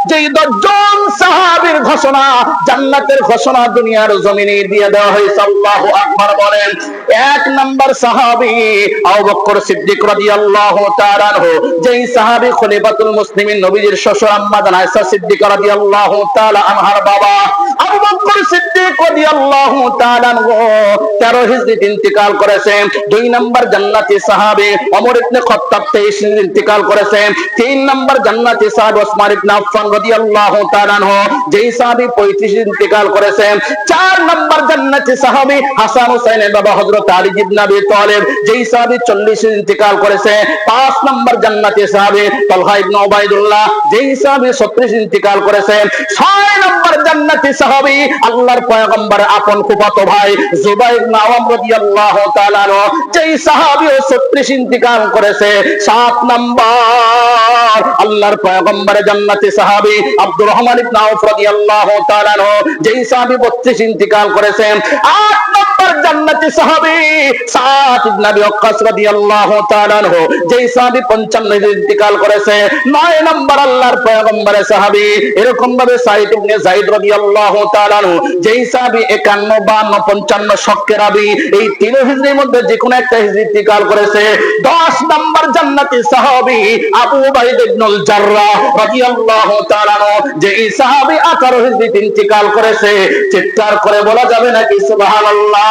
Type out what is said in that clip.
যেই 10 জন সাহাবীর ঘোষণা, জান্নাতের ঘোষণা দুনিয়ার জমিনে দিয়ে দেওয়া হয়েছে। আল্লাহু আকবার বলেন। 1 নাম্বার সাহাবী আবু বকর সিদ্দিক রাদিয়াল্লাহু তাআলা আনহু, যেই সাহাবী খলিফাতুল মুসলিমিন নবীজির শ্বশুর আম্মা জান আয়েশা সিদ্দিকা রাদিয়াল্লাহু তাআলা আনহার বাবা আবু বকর সিদ্দিক রাদিয়াল্লাহু তাআলা আনহু 13 হিজরিতে ইন্তেকাল করেছেন। 2 নাম্বার জান্নাতি সাহাবী ওমর ইবনে খাত্তাব 23 হিজরিতে ইন্তেকাল করেছেন। 3 নাম্বার জান্নাতি সাহাবী ওসমান ইবনে আফফান রাদিয়াল্লাহু তাআলা আনহু, যেই সাহাবী 35 হিজরিতে ইন্তেকাল করেছেন। 4 নাম্বার জান্নাতি সাহাবী হাসান হুসাইনের বাবা হযরত আলী ইবনে আবি তালিব, যেই সাহাবী 40 হিজরিতে ইন্তেকাল করেছে। 5 নাম্বার জান্নাতি সাহাবী তালহা ইবনে উবাইদুল্লাহ, যেই সাহাবী 36 হিজরিতে ইন্তেকাল করেছেন। 6 নাম্বার জান্নাতি সাহাবী আল্লাহর পয়গম্বরের আপন ফুফাতো ভাই জুবাইর ইবনে আওয়াম রাদিয়াল্লাহু তাআলা আনহু, যেই সাহাবী 36 ইন্তেকাল করেছে। 7 নাম্বার আল্লাহর পয়গম্বরের জান্নাতি সাহাবী আব্দুর রহমান ইবনে আউফ রাদিয়াল্লাহু তাআলা আনহু, যেই সাহাবী 32 ইন্তেকাল করেছেন। 8 নাম্বার জান্নাতি সাহাবী সাদ ইবনে আবি ওয়াক্কাস রাদিয়াল্লাহু তাআলা আনহু, যেই সাহাবী 55 হিজরিতে ইন্তেকাল করেছে। 9 নাম্বার আল্লাহর পয়গম্বরের সাহাবী এরকম ভাবে সাঈদ ইবনে যায়েদ রাদিয়াল্লাহু তাআলা আনহু, যেই সাহাবী 51 52 55 শক্কের রাবী, এই 3 হিজরির মধ্যে যে কোনো একটা হিজরি ইন্তেকাল করেছে। 10 নাম্বার জান্নাতি সাহাবী আবু উবাইদা ইবনুল জাররাহ রাদিয়াল্লাহু তাআলা আনহু, যেই সাহাবী 18 হিজরিতে ইন্তেকাল করেছে। চিৎকার করে বলা যাবে নাকি সুবহানাল্লাহ?